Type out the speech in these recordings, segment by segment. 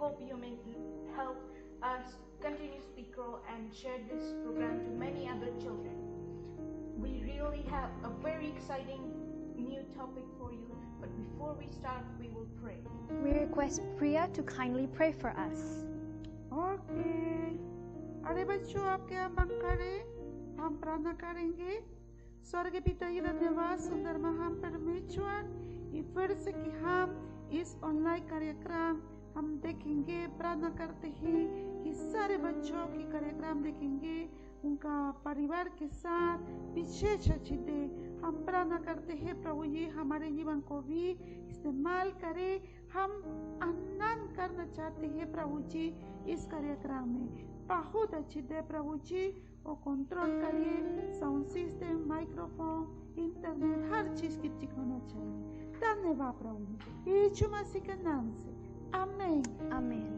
hope you may help us continuously grow and share this program to many other children. We really have a very exciting new topic for you, but before we start, we will pray. We request Priya to kindly pray for us. Okay, अरे बच्चों आपके अम्बन करें, हम प्रार्थना करेंगे। स्वर्ग पिता की धन्यवाद सुंदर महान परमेश्वर, ये फिर से कि हम इस ऑनलाइन कार्यक्रम हम देखेंगे, प्रार्थना करते हैं कि सारे बच्चों की कार्यक्रम देखेंगे, उनका परिवार के साथ विशेष दे। हम प्रार्थना करते हैं प्रभु जी हमारे जीवन को भी इस्तेमाल करें। हम आनंद करना चाहते हैं प्रभु जी इस कार्यक्रम में। बहुत अच्छी दे प्रभु जी, वो कंट्रोल करिए, साउंड सिस्टम, माइक्रोफोन, इंटरनेट, हर चीज की ठीक होना चाहिए। धन्यवाद प्रभु यीशु मसीह के नाम से, आमीन Amen.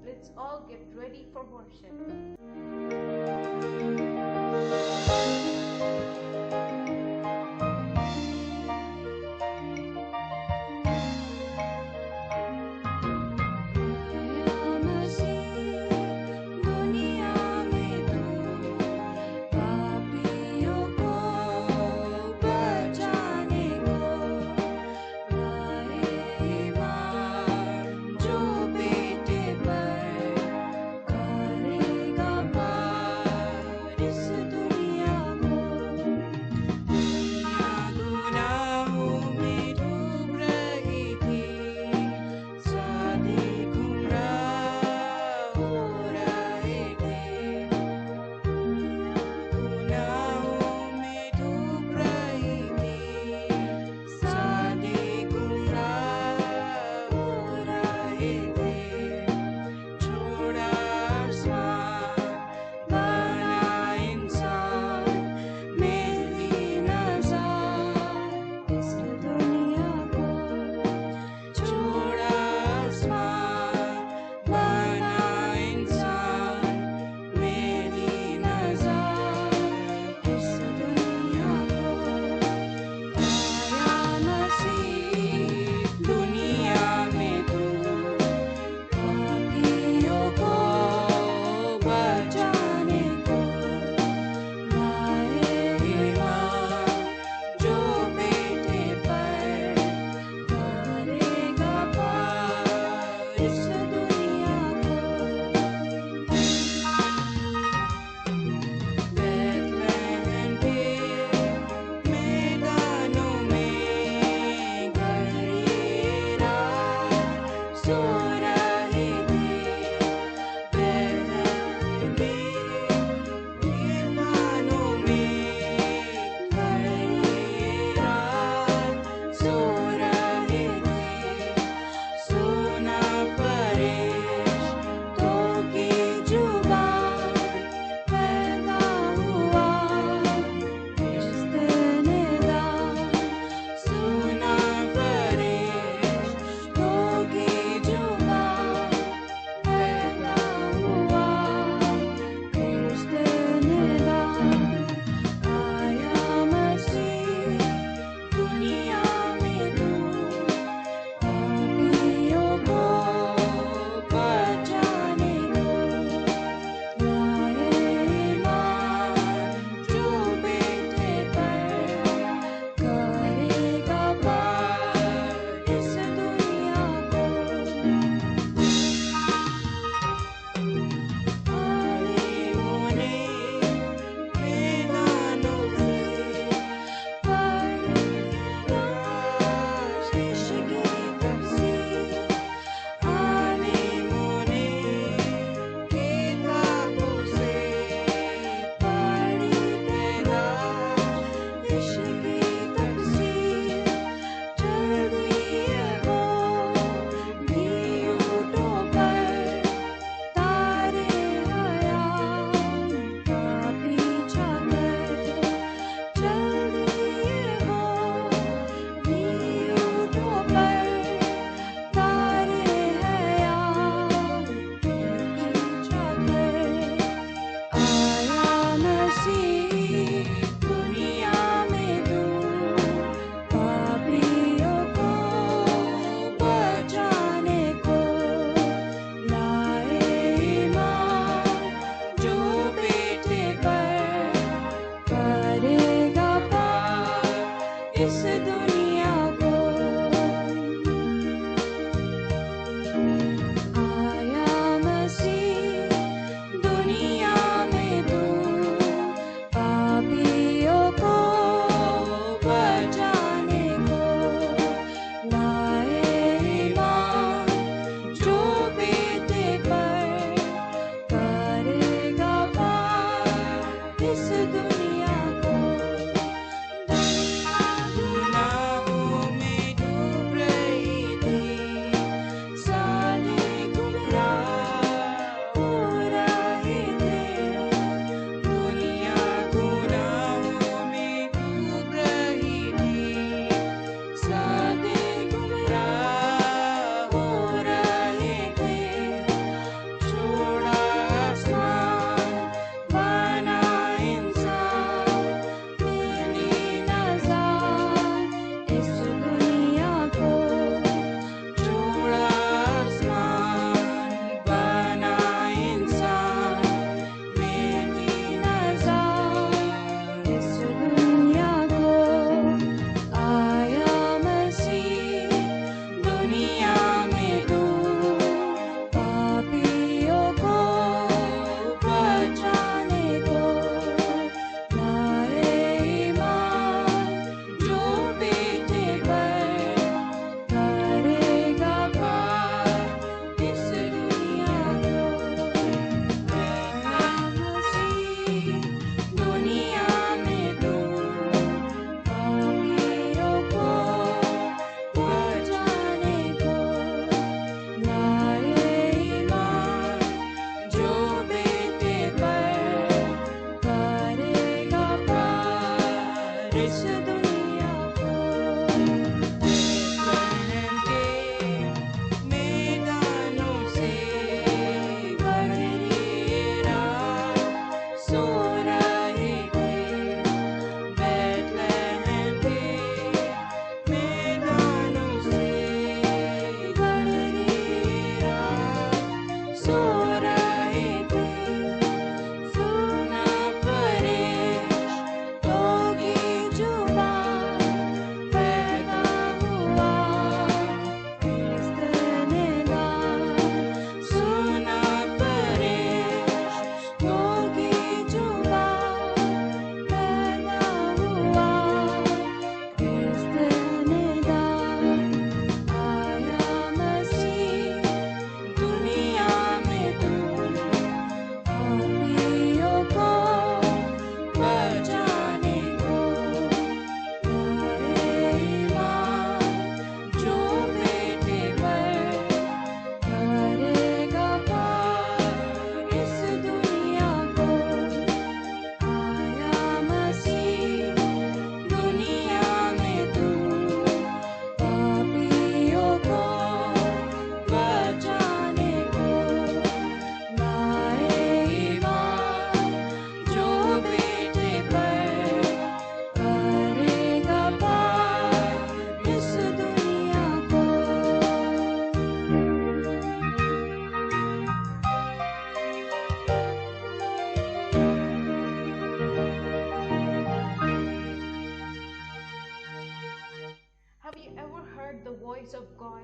Let's all get ready for worship. जो बेटे पर करेगा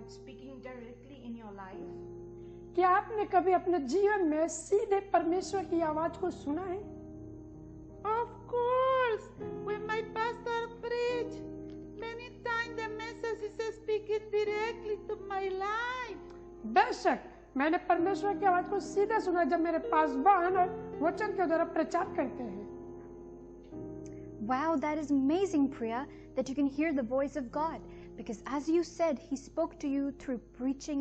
speaking directly in your life? क्या आपने कभी अपने जीवन में सीधे परमेश्वर की आवाज को सुना है? Of course, when my pastor preached, many times the message is speaking directly to my life. बेशक मैंने परमेश्वर की आवाज को सीधे सुना जब मेरे पास बहन वचन के द्वारा प्रचार करते हैं। Wow, that is amazing, Priya, that you can hear the voice of God. Because as you said, He spoke to you through preaching,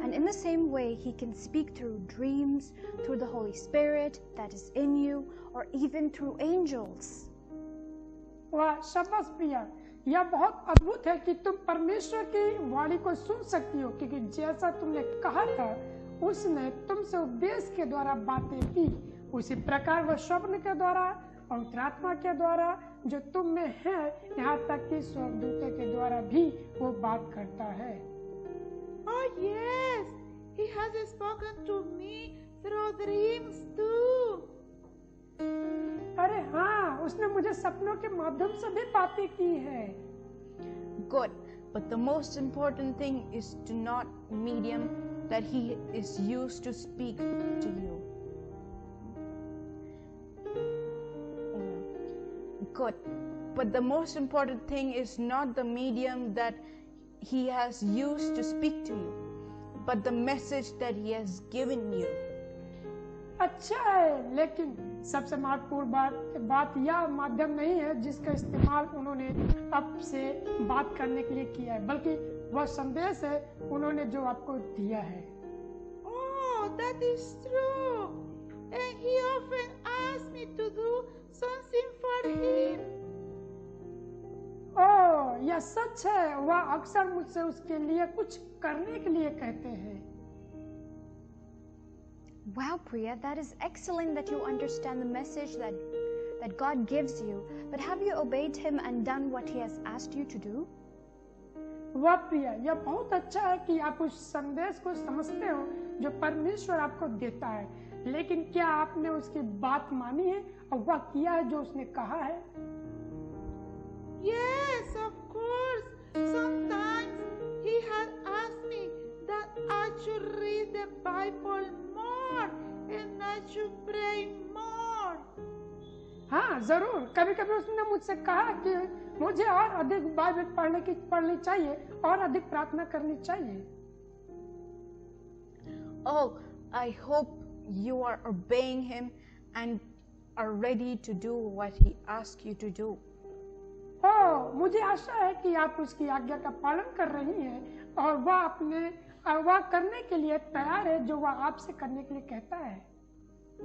and in the same way, He can speak through dreams, through the Holy Spirit that is in you, or even through angels. वाह, शाबाश प्रिया, यह बहुत अद्भुत है कि तुम परमेश्वर की वाणी को सुन सकती हो, क्योंकि जैसा तुमने कहा था, उसने तुमसे उपदेश के द्वारा बातें की। उसी प्रकार वह स्वप्न के द्वारा, पवित्र आत्मा के द्वारा जो तुम में है, यहाँ तक कि स्वर्गदूतों के द्वारा भी वो बात करता है। Oh yes, He has spoken to me through dreams too. अरे हाँ, उसने मुझे सपनों के माध्यम से भी बातें की है। Good, but the most important thing is to not medium that He is used to speak to you. Good, but the most important thing is not the medium that He has used to speak to you, but the message that He has given you. अच्छा है, लेकिन सबसे महत्वपूर्ण बात यह माध्यम नहीं है जिसका इस्तेमाल उन्होंने आपसे बात करने के लिए किया है, बल्कि वह संदेश है उन्होंने जो आपको दिया है। Oh, that is true. And He often asks me to do something for Him. ओह, यह सच है, वह अक्सर मुझसे उसके लिए कुछ करने के लिए कहते हैं। Wow, Priya, that is excellent that you understand the message that God gives you. But have you obeyed Him and done what He has asked you to do? वाह प्रिया, यह बहुत अच्छा है कि आप उस संदेश को समझते हो जो परमेश्वर आपको देता है, लेकिन क्या आपने उसकी बात मानी है और वह किया है जो उसने कहा है? Yes, of course. Sometimes He has asked me that I should read the Bible more and I should pray more. हाँ जरूर, कभी कभी उसने मुझसे कहा कि मुझे और अधिक बाइबल पढ़नी चाहिए और अधिक प्रार्थना करनी चाहिए। Oh, I hope you are obeying Him and are ready to do what He asks you to do. ओह, मुझे आशा है कि आप उसकी आज्ञा का पालन कर रही हैं और वह करने के लिए तैयार है जो वह आपसे करने के लिए कहता है।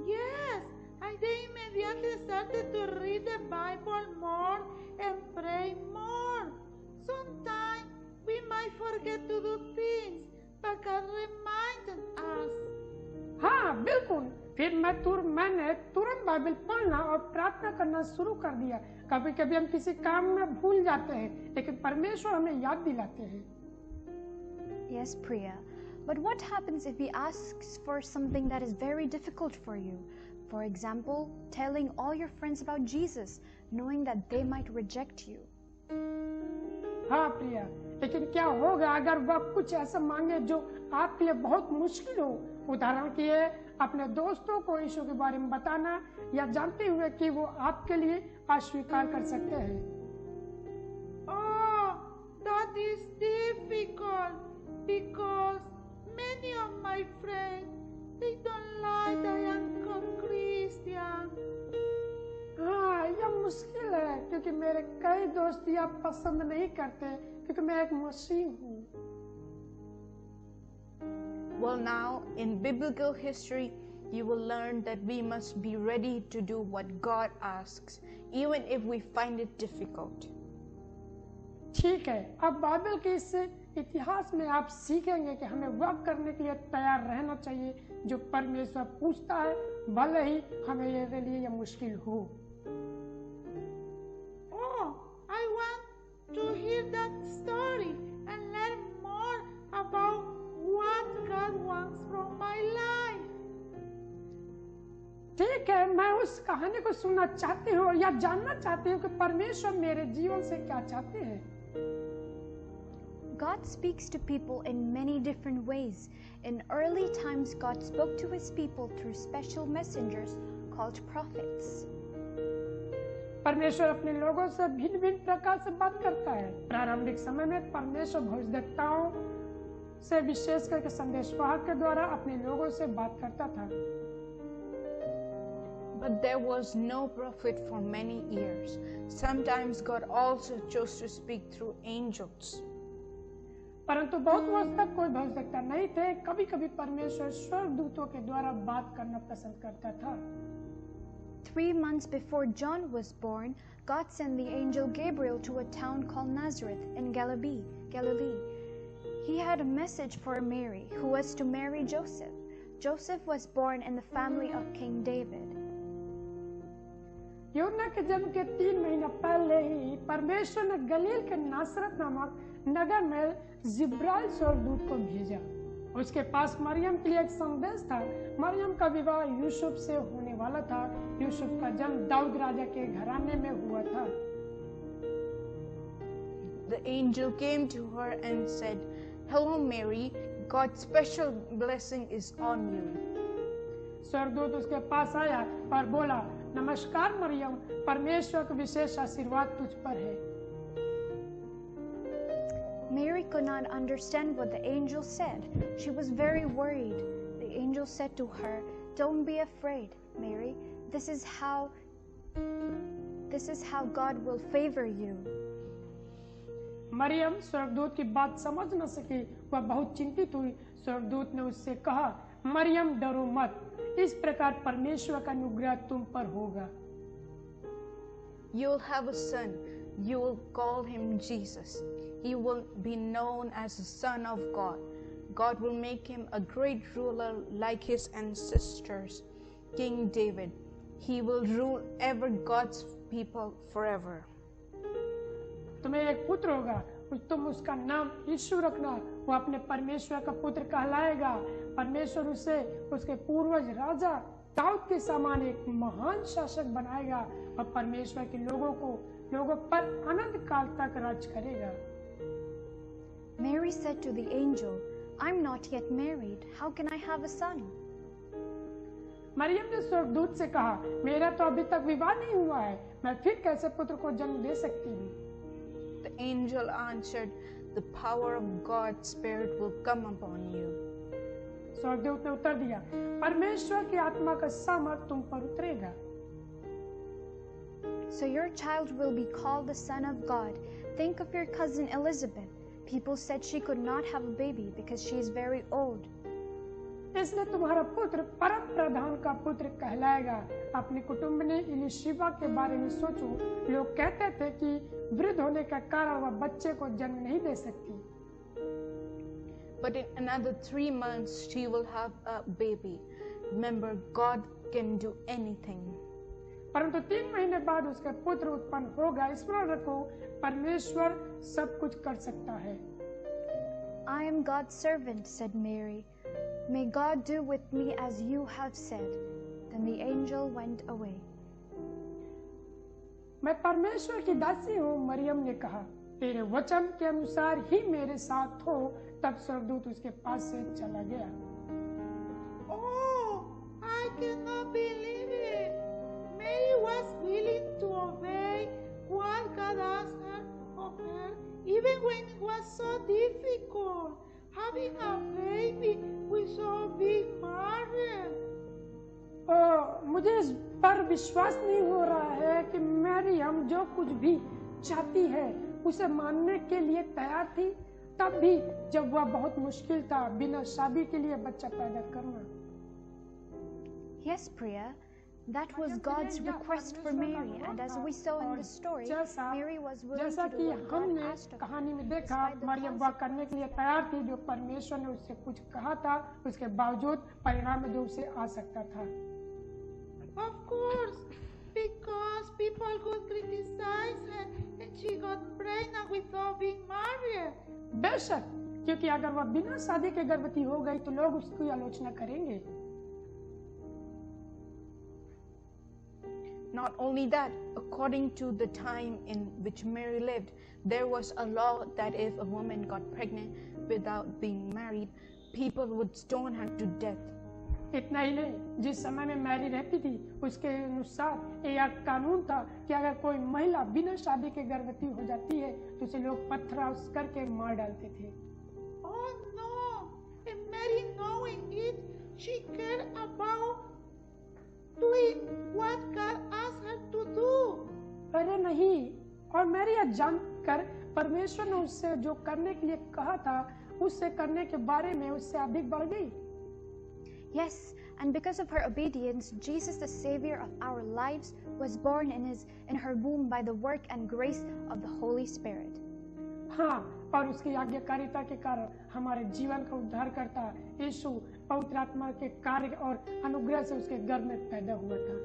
Yes, I immediately started to read the Bible more and pray more. Sometimes we might forget to do things, but God reminded us. हाँ बिल्कुल, फिर मैंने तुरंत बाइबल पढ़ना और प्रार्थना करना शुरू कर दिया। कभी कभी हम किसी काम में भूल जाते हैं, लेकिन परमेश्वर हमें याद दिलाते हैं। Yes, Priya. But what happens if He asks for something that is very difficult for you? For example, telling all your friends about Jesus, knowing that they might reject you. हाँ प्रिया, लेकिन क्या होगा अगर वह कुछ ऐसा मांगे जो आपके लिए बहुत मुश्किल हो? उदाहरण के लिए अपने दोस्तों को यीशु के बारे में बताना या जानते हुए कि वो आपके लिए अस्वीकार कर सकते हैं। Oh, that is difficult because many of my friends they don't like that I am a Christian. हाँ, यह मुश्किल है क्योंकि मेरे कई दोस्त यह पसंद नहीं करते क्योंकि मैं एक मसीह हूँ। Well, now in biblical history, you will learn that we must be ready to do what God asks, even if we find it difficult. ठीक है, अब बाइबल के इस इतिहास में आप सीखेंगे कि हमें वह करने के लिए तैयार रहना चाहिए जो परमेश्वर पूछता है, भले ही हमारे लिए यह मुश्किल हो। Oh, I want to hear that story and learn more about what God wants from my life. ठीक है, मैं उस कहानी को सुनना चाहती हूँ या जानना चाहती हूँ कि परमेश्वर मेरे जीवन से क्या चाहते हैं। God speaks to people in many different ways. In early times, God spoke to his people through special messengers called prophets. परमेश्वर अपने लोगों से भिन्न भिन्न प्रकार से बात करता है। प्रारंभिक समय में परमेश्वर भविष्यद्वक्ताओं से विशेष करके संदेशवाहक के द्वारा अपने लोगों से बात करता था। But there was no prophet for many years. Sometimes God also chose to speak through angels. परंतु बहुत वर्ष तक कोई भविष्यद्वक्ता नहीं थे। कभी-कभी परमेश्वर स्वर्गदूतों के द्वारा बात करना पसंद करता था। 3 months before John was born, God sent the angel Gabriel to a town called Nazareth in Galilee. He had a message for Mary, who was to marry Joseph. Joseph was born in the family of King David. यूहन्ना के जन्म के 3 महीना पहले ही परमेश्वर ने गलील के नासरत नामक नगर में जिब्राइल स्वर्गदूत को भेजा। उसके पास मरियम के लिए एक संदेश था। मरियम का विवाह यूसुफ से होने वाला था। यूसुफ का जन्म दाऊद राजा के घराने में हुआ था। The angel came to her and said, "Hello Mary, God's special blessing is on you." स्वर्गदूत उसके पास आया और बोला, नमस्कार मरियम, परमेश्वर का विशेष आशीर्वाद तुझ पर है। Mary could not understand what the angel said. She was very worried. The angel said to her, "Don't be afraid, Mary. This is how God will favor you." Maryam स्वर्गदूत की बात समझ न सकी। वह बहुत चिंतित हुई। स्वर्गदूत ने उससे कहा, मरियम डरो मत, इस प्रकार परमेश्वर का अनुग्रह तुम पर होगा। You'll have a son. You will call him Jesus. He will be known as the Son of God. God will make him a great ruler like his ancestors, King David. He will rule over God's people forever. तुम्हें एक पुत्र होगा, तुम उसका नाम यीशु रखना। वो अपने परमेश्वर का पुत्र कहलाएगा। परमेश्वर उसे उसके पूर्वज राजा दाऊद के समान एक महान शासक बनाएगा और परमेश्वर के लोगों पर अनंत काल तक राज करेगा। Mary said to the angel, "I'm not yet married. How can I have a son?" Maryam ने स्वर्गदूत से कहा, मेरा तो अभी तक विवाह नहीं हुआ है, मैं फिर कैसे पुत्र को जन्म दे सकती हूँ? The angel answered, "The power of God's Spirit will come upon you." स्वर्गदूत ने उत्तर दिया, परमेश्वर की आत्मा का सामर्थ तुम पर उतरेगा। So your child will be called the Son of God. Think of your cousin Elizabeth. People said she could not have a baby because she is very old. इसलिए तुम्हारा पुत्र परम प्रधान का पुत्र कहलाएगा। अपनी कुटुंबिनी इलिशिबा के बारे में सोचो। लोग कहते थे कि वृद्ध होने के कारण वह बच्चे को जन्म नहीं दे सकती। But in another 3 months she will have a baby. Remember, God can do anything. परंतु 3 महीने बाद उसका पुत्र उत्पन्न होगा। स्मरण रखो, परमेश्वर सब कुछ कर सकता है। I am God's servant, said Mary. May God do with me as you have said. Then the angel went away. मैं परमेश्वर की दासी हूँ, मरियम ने कहा। तेरे वचन के अनुसार ही मेरे साथ हो। तब स्वर्गदूत उसके पास से चला गया। Oh, I cannot believe it. Mary was willing to obey what God asked her of her, even when it was so difficult. Having a baby with so big burden. मुझे इस पर विश्वास नहीं हो रहा है कि मरियम जो कुछ भी चाहती है उसे मानने के लिए तैयार थी, तब भी जब वह बहुत मुश्किल था बिना शादी के लिए बच्चा पैदा करना। Yes, Priya, that was God's request for Mary, and as we saw in the story, Mary was willing to do what God asked of her. कहानी में देखा, मरियम वह करने के लिए तैयार थी जो परमेश्वर ने उससे कुछ कहा था। उसके बावजूद परिणाम में जो उसे आ सकता था। Of course, because people could criticize her and she got pregnant without being married. बेशक, क्योंकि अगर वह बिना शादी के गर्भवती हो गई तो लोग उसकी आलोचना करेंगे। Not only that, according to the time in which Mary lived, there was a law that if a woman got pregnant without being married, people would stone her to death. इतना ही नहीं, जिस समय में मैरी रहती थी उसके अनुसार यह कानून था कि अगर कोई महिला बिना शादी के गर्भवती हो जाती है तो उसे लोग पत्थर करके मार डालते थे। Oh no! And Mary, knowing it, she cared about doing what God asked her to do. अरे नहीं, और मैरी यह जानकर परमेश्वर ने उससे जो करने के लिए कहा था उससे करने के बारे में उससे अधिक बढ़ गई। Yes, and because of her obedience, Jesus, the Savior of our lives, was born in her womb by the work and grace of the Holy Spirit. हाँ, और उसकी आज्ञाकारिता के कारण हमारे जीवन का उद्धार करता यीशु पवित्र आत्मा के कार्य और अनुग्रह से उसके गर्भ में पैदा हुआ था।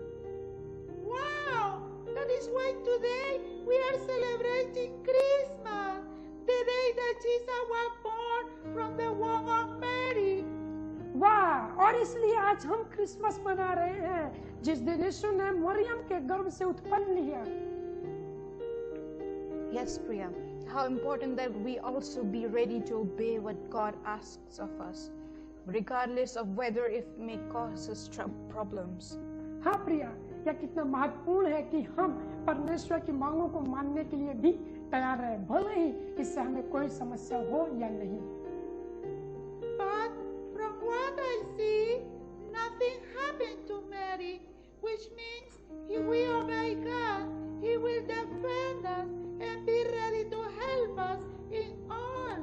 Wow! That is why today we are celebrating Christmas, the day that Jesus was born from the womb of Mary. वाह! और इसलिए आज हम क्रिसमस मना रहे हैं जिस दिन यीशु ने मरियम के गर्भ से उत्पन्न लिया। Yes, Priya. How important that we also be ready to obey what God asks of us, regardless of whether it may cause us problems. हाँ प्रिया, यह कितना महत्वपूर्ण है कि हम परमेश्वर की मांगों को मानने के लिए भी तैयार रहें, भले ही इससे हमें कोई समस्या हो या नहीं। But from what I see, nothing happened to Mary, which means he will obey God, he will defend us and be ready to help us in all.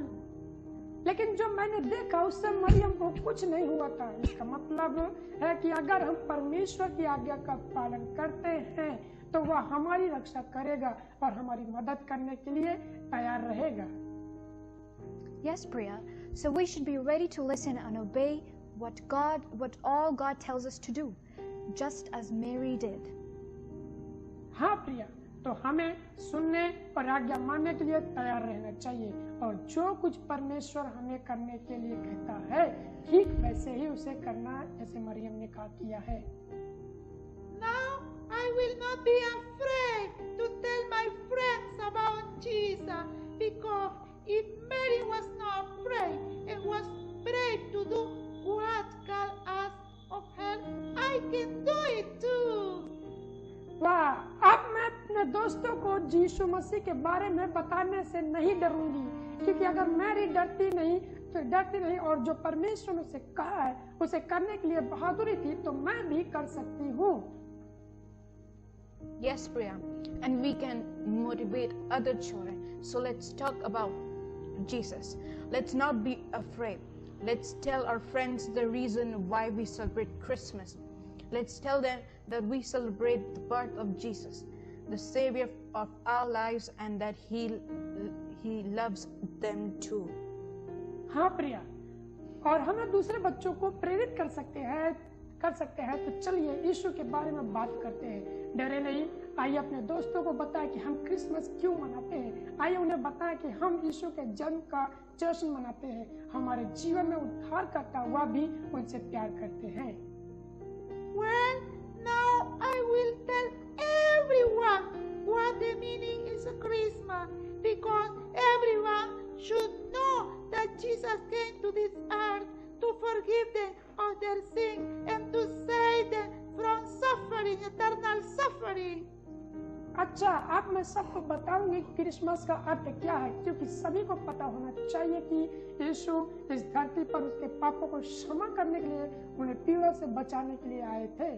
लेकिन जो मैंने देखा उससे मरियम को कुछ नहीं हुआ था। इसका मतलब है कि अगर हम परमेश्वर की आज्ञा का पालन करते हैं तो वह हमारी रक्षा करेगा और हमारी मदद करने के लिए तैयार रहेगा। Yes, Priya. So we should be ready to listen and obey what all God tells us to do, just as Mary did. हाँ प्रिया, तो हमें सुनने और आज्ञा मानने के लिए तैयार रहना चाहिए और जो कुछ परमेश्वर हमें करने के लिए कहता है ठीक वैसे ही उसे करना जैसे मरियम ने कहा किया है। Now I will not be afraid to tell my friends about Jesus, because if Mary was not afraid and was brave to do what God asked of her, I can do it too. वाह! अब मैं अपने दोस्तों को यीशु मसीह के बारे में बताने से नहीं डरूंगी, क्योंकि अगर मैरी डरती नहीं और जो परमेश्वर ने उसे कहा है उसे करने के लिए बहादुरी थी तो मैं भी कर सकती हूँ। Yes, Priya, and we can motivate other children. So let's talk about Jesus. Let's not be afraid. Let's tell our friends the reason why we celebrate Christmas. Let's tell them that we celebrate the birth of Jesus, the Savior of our lives, and that He loves them too. हाँ प्रिया, और हमें दूसरे बच्चों को प्रेरित कर सकते हैं तो चलिए यीशु के बारे में बात करते हैं। डरे नहीं, आइए अपने दोस्तों को बताएं कि हम क्रिसमस क्यों मनाते हैं। आइए उन्हें बताएं कि हम यीशु के जन्म का जश्न मनाते हैं। हमारे जीवन में उद्धार करता हुआ भी उनसे प्यार करते हैं। Well, now I will tell everyone what the meaning is of Christmas, because everyone should know that Jesus came to this earth to forgive them of their sin and to save them from suffering, eternal suffering. अच्छा, अब मैं सबको बताऊंगी Christmas का अर्थ क्या है, क्योंकि सभी को पता होना चाहिए कि यीशु इस धरती पर उसके पापों को क्षमा करने के लिए, उन्हें पीड़ा से बचाने के लिए आए थे।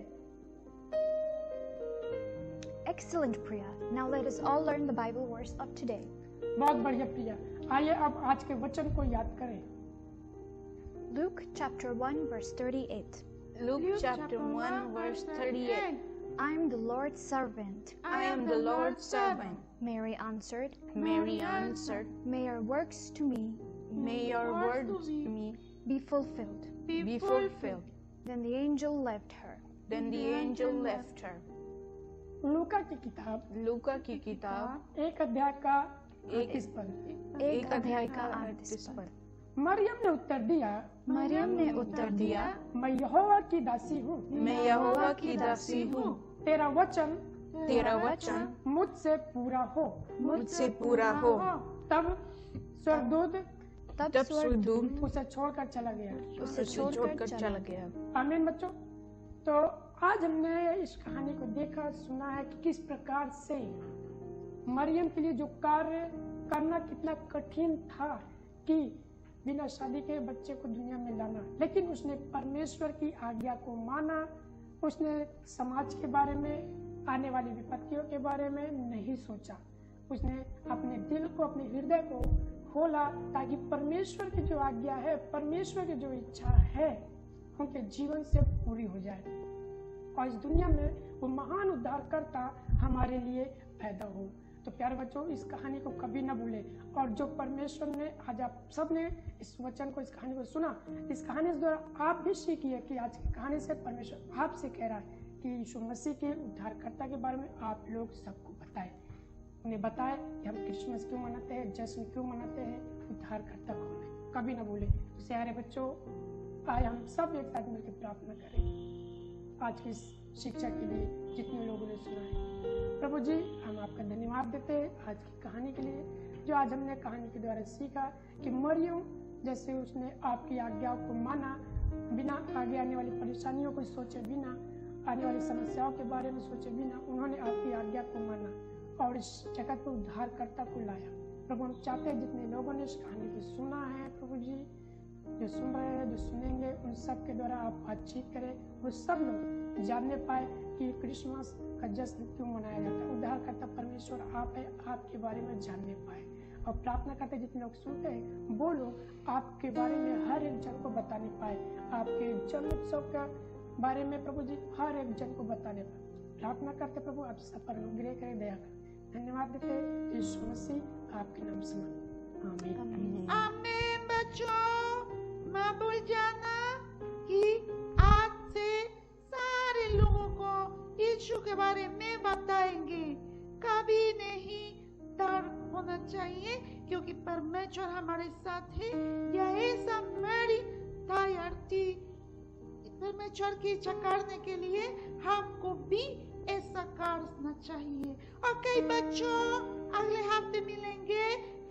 Excellent, Priya. Now let us all learn the Bible verse of today. बहुत बढ़िया प्रिया, आइए अब आज के वचन को याद करें। Luke chapter 1 verse 38. Luke chapter 1 verse 38. I am the Lord's servant. I am the Lord's servant. Mary answered, Mary answered, May your works to me May your words to me be fulfilled. be fulfilled. Then the angel left her. Then the angel left her. लूका की किताब लूका की किताब एक अध्याय का 38 पद। एक अध्याय का 38 पद। मरियम ने उत्तर दिया, मरियम ने उत्तर दिया, मैं यहोवा की दासी हूँ, मैं यहोवा की दासी हूँ। तेरा वचन तेरा वचन मुझसे पूरा हो। मुझसे पूरा हो। तब स्वर्गदूत तब स्वर्गदूत उसे छोड़कर चला गया। उसे छोड़कर चला गया। आमीन बच्चों। तो आज हमने इस कहानी को देखा, सुना है कि किस प्रकार से मरियम के लिए जो कार्य करना कितना कठिन था कि बिना शादी के बच्चे को दुनिया में लाना, लेकिन उसने परमेश्वर की आज्ञा को माना। उसने समाज के बारे में, आने वाली विपत्तियों के बारे में नहीं सोचा। उसने अपने दिल को, अपने हृदय को खोला ताकि परमेश्वर की जो आज्ञा है, परमेश्वर की जो इच्छा है उनके जीवन से पूरी हो जाए और इस दुनिया में वो महान उद्धारकर्ता हमारे लिए पैदा हो। तो प्यारे बच्चों, इस कहानी को कभी ना भूले। और जो परमेश्वर ने, आज आप सब ने इस वचन को, इस कहानी को सुना, इस कहानी के द्वारा आप भी सीखिए कि आज की कहानी से परमेश्वर आपसे कह रहा है कि यीशु मसीह के उद्धारकर्ता के बारे में आप लोग सबको बताएं। उन्हें बताएं कि हम क्रिसमस क्यों मनाते हैं, जश्न क्यों मनाते हैं, उद्धारकर्ता कौन है, कभी ना भूले। तो प्यारे बच्चों, आए हम सब एक साथ मिलकर प्रार्थना करें आज की शिक्षा के लिए जितने लोगों ने सुना है। प्रभु जी, हम आपका धन्यवाद देते हैं आज की कहानी के लिए, जो आज हमने कहानी के द्वारा सीखा कि मरियम जैसे उसने आपकी आज्ञाओं को माना, बिना आगे आने वाली परेशानियों को सोचे बिना, आने वाली समस्याओं के बारे में सोचे बिना, उन्होंने आपकी आज्ञा को माना और इस जगत पर उद्धारकर्ता को लाया। प्रभु, हम चाहते हैं जितने लोगों ने इस कहानी को सुना है, प्रभु जी, जो सुन रहे हैं, जो सुनेंगे, उन सब के द्वारा आप बातचीत करें, वो सब लोग जानने पाए कि क्रिसमस का जश्न क्यों मनाया जाता है। उद्धारकर्ता परमेश्वर आप है, आपके बारे में जानने पाए। और प्रार्थना करते जितने लोग सुनते हैं, वो लोग आपके बारे में हर एक जन को बताने पाए, आपके जन्मोत्सव का बारे में प्रभु जी हर एक जन को बताने पाए। प्रार्थना करते प्रभु, आप सब पर अनुग्रह करें, दया करें। धन्यवाद देते यीशु मसीह आपके नाम से। आमीन। आमीन। बच्चों, ना भूल जाना कि आज से सारे लोगों को यीशु के बारे में बताएंगे। कभी नहीं डर होना चाहिए, क्योंकि परमेश्वर हमारे साथ है। यह ऐसा मेरी तैयार थी परमेश्वर की इच्छा करने के लिए, हमको भी ऐसा करना चाहिए। ओके बच्चों, अगले हफ्ते मिलेंगे,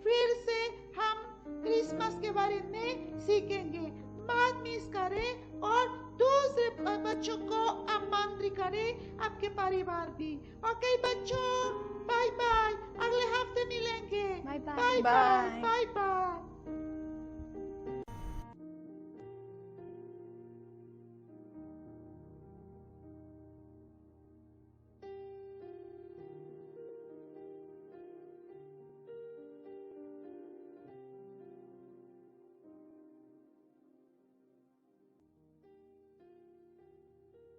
फिर से हम क्रिसमस के बारे में सीखेंगे। मत मिस करें और दूसरे बच्चों को आमंत्रित करें, आपके परिवार भी। ओके बच्चों, बाय बाय, अगले हफ्ते मिलेंगे। Bye bye. Bye bye.